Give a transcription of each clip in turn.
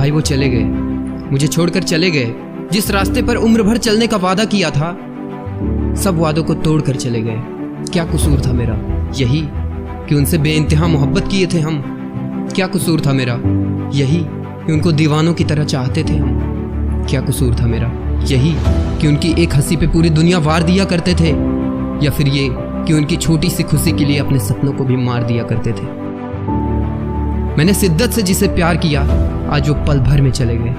भाई वो चले गए, मुझे छोड़कर चले गए। जिस रास्ते पर उम्र भर चलने का वादा किया था, सब वादों को तोड़कर चले गए। क्या कसूर था मेरा? यही कि उनसे बेइंतहा मोहब्बत किए थे हम। क्या कसूर था मेरा? यही कि उनको दीवानों की तरह चाहते थे हम। क्या कसूर था मेरा? यही कि उनकी एक हंसी पे पूरी दुनिया वार दिया करते थे, या फिर ये कि उनकी छोटी सी खुशी के लिए अपने सपनों को भी मार दिया करते थे। मैंने शिद्दत से जिसे प्यार किया, आज वो पल भर में चले गए,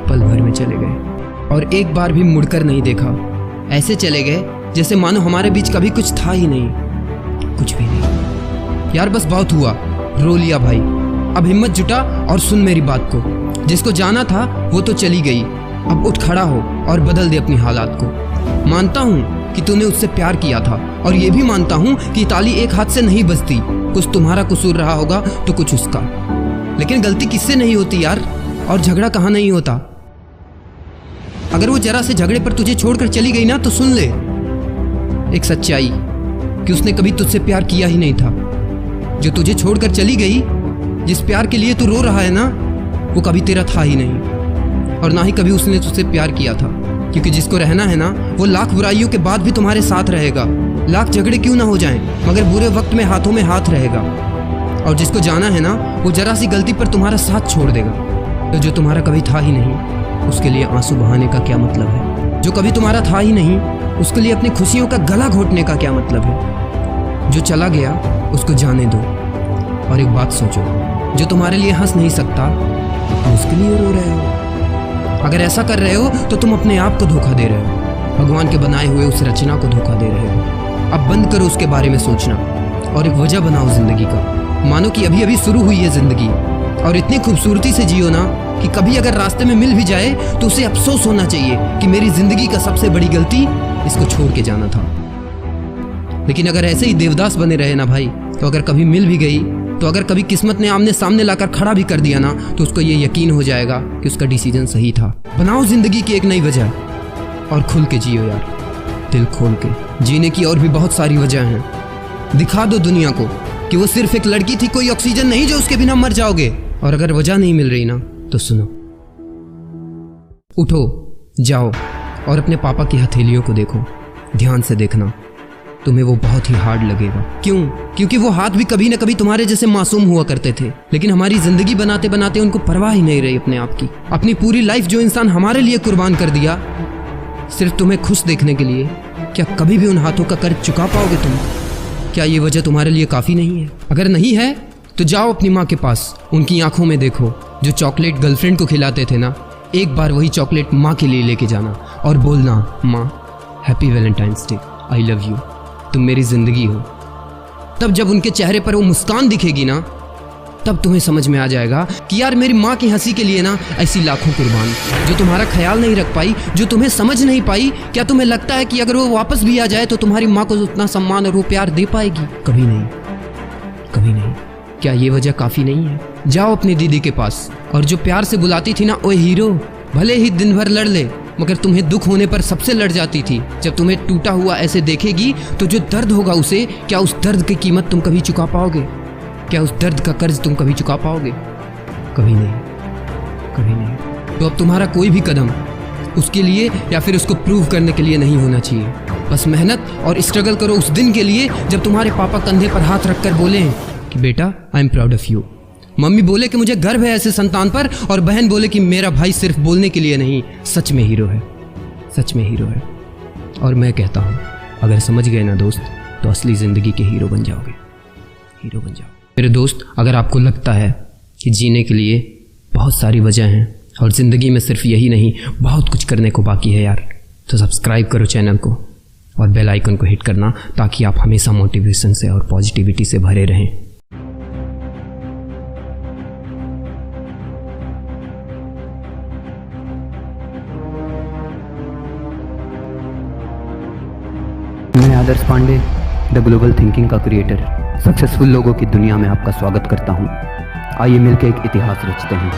पल भर में चले गए, और एक बार भी मुड़कर नहीं देखा। ऐसे चले गए जैसे मानो हमारे बीच कभी कुछ था ही नहीं, कुछ भी नहीं। यार बस बहुत हुआ, रो लिया भाई। अब हिम्मत जुटा और सुन मेरी बात को। जिसको जाना था वो तो चली गई, अब उठ खड़ा हो और बदल दे अपनी हालात को। मानता हूँ कि तूने उससे प्यार किया था, और ये भी मानता हूँ कि ताली एक हाथ से नहीं बजती। कुछ तुम्हारा कसूर रहा होगा तो कुछ उसका, लेकिन गलती किससे नहीं होती यार, और झगड़ा कहाँ नहीं होता। अगर वो जरा से झगड़े पर तुझे छोड़कर चली गई ना, तो सुन ले एक सच्चाई कि उसने कभी तुझसे प्यार किया ही नहीं था। जो तुझे छोड़कर चली गई, जिस प्यार के लिए तू रो रहा है ना, वो कभी तेरा था ही नहीं, और ना ही कभी उसने तुझसे प्यार किया था। क्योंकि जिसको रहना है ना, वो लाख बुराइयों के बाद भी तुम्हारे साथ रहेगा। लाख झगड़े क्यों ना हो जाएं, मगर बुरे वक्त में हाथों में हाथ रहेगा। और जिसको जाना है ना, वो जरा सी गलती पर तुम्हारा साथ छोड़ देगा। तो जो तुम्हारा कभी था ही नहीं, उसके लिए आंसू बहाने का क्या मतलब है? जो कभी तुम्हारा था ही नहीं, उसके लिए अपनी खुशियों का गला घोटने का क्या मतलब है? जो चला गया उसको जाने दो, और एक बात सोचो, जो तुम्हारे लिए हंस नहीं सकता, तुम उसके लिए रो रहे हो। अगर ऐसा कर रहे हो तो तुम अपने आप को धोखा दे रहे हो, भगवान के बनाए हुए उस रचना को धोखा दे रहे हो। अब बंद करो उसके बारे में सोचना, और एक वजह बनाओ जिंदगी का। मानो कि अभी अभी शुरू हुई है जिंदगी, और इतनी खूबसूरती से जियो ना कि कभी अगर रास्ते में मिल भी जाए तो उसे अफसोस होना चाहिए कि मेरी जिंदगी का सबसे बड़ी गलती इसको छोड़ के जाना था। लेकिन अगर ऐसे ही देवदास बने रहे ना भाई, तो अगर कभी मिल भी गई, तो अगर कभी किस्मत ने आमने सामने लाकर खड़ा भी कर दिया ना, तो उसको ये यकीन हो जाएगा कि उसका डिसीजन सही था। बनाओ जिंदगी की एक नई वजह, और खुल के जियो यार, दिल खोल के। जीने की और भी बहुत सारी वजह हैं। दिखा दो दुनिया को कि वो सिर्फ एक लड़की थी, कोई ऑक्सीजन नहीं जो उसके बिना मर जाओगे। और अगर वजह नहीं मिल रही ना, तो सुनो, उठो, जाओ और अपने पापा की हथेलियों को देखो। ध्यान से देखना, तुम्हें वो बहुत ही हार्ड लगेगा। क्यों? क्योंकि वो हाथ भी कभी न कभी तुम्हारे जैसे मासूम हुआ करते थे, लेकिन हमारी जिंदगी बनाते बनाते उनको परवाह ही नहीं रही अपने आप की। अपनी पूरी लाइफ जो इंसान हमारे लिए कुर्बान कर दिया, सिर्फ तुम्हें खुश देखने के लिए, क्या कभी भी उन हाथों का कर्ज चुका पाओगे तुम? क्या ये वजह तुम्हारे लिए काफी नहीं है? अगर नहीं है तो जाओ अपनी माँ के पास, उनकी आंखों में देखो। जो चॉकलेट गर्लफ्रेंड को खिलाते थे ना, एक बार वही चॉकलेट माँ के लिए लेके जाना और बोलना, माँ happy Valentine's day, I love you, तुम मेरी जिंदगी हो। तब जब उनके चेहरे पर वो मुस्कान दिखेगी ना, तब तुम्हें समझ में आ जाएगा कि यार मेरी माँ की हंसी के लिए ना ऐसी लाखों कुर्बान, जो तुम्हारा ख्याल नहीं रख पाई, जो तुम्हें समझ नहीं पाई। क्या तुम्हें लगता है कि अगर वो वापस भी आ जाए तो तुम्हारी माँ को उतना सम्मान और वो प्यार दे पाएगी? कभी नहीं, कभी नहीं। क्या ये वजह काफी नहीं है? जाओ अपनी दीदी के पास, और जो प्यार से बुलाती थी ना, ओए हीरो, भले ही दिन भर लड़ ले, मगर तुम्हें दुख होने पर सबसे लड़ जाती थी। जब तुम्हें टूटा हुआ ऐसे देखेगी तो जो दर्द होगा उसे, क्या उस दर्द की कीमत तुम कभी चुका पाओगे? क्या उस दर्द का कर्ज तुम कभी चुका पाओगे? कभी नहीं, कभी नहीं। तो अब तुम्हारा कोई भी कदम उसके लिए या फिर उसको प्रूव करने के लिए नहीं होना चाहिए। बस मेहनत और स्ट्रगल करो उस दिन के लिए जब तुम्हारे पापा कंधे पर हाथ रखकर बोले कि बेटा I am proud of you. Mummy बोले कि मुझे गर्व है ऐसे संतान पर, और बहन बोले कि मेरा भाई सिर्फ बोलने के लिए नहीं, सच में हीरो है, सच में हीरो है। और मैं कहता हूँ, अगर समझ गए ना दोस्त, तो असली जिंदगी के हीरो बन जाओगे, हीरो बन जाओ। मेरे दोस्त, अगर आपको लगता है कि जीने के लिए बहुत सारी वजह हैं और ज़िंदगी में सिर्फ यही नहीं बहुत कुछ करने को बाकी है यार, तो सब्सक्राइब करो चैनल को और बेल आइकन को हिट करना, ताकि आप हमेशा मोटिवेशन से और पॉजिटिविटी से भरे रहें। मैं आदर्श पांडे, द ग्लोबल थिंकिंग का क्रिएटर, सक्सेसफुल लोगों की दुनिया में आपका स्वागत करता हूं। आइए मिलकर एक इतिहास रचते हैं।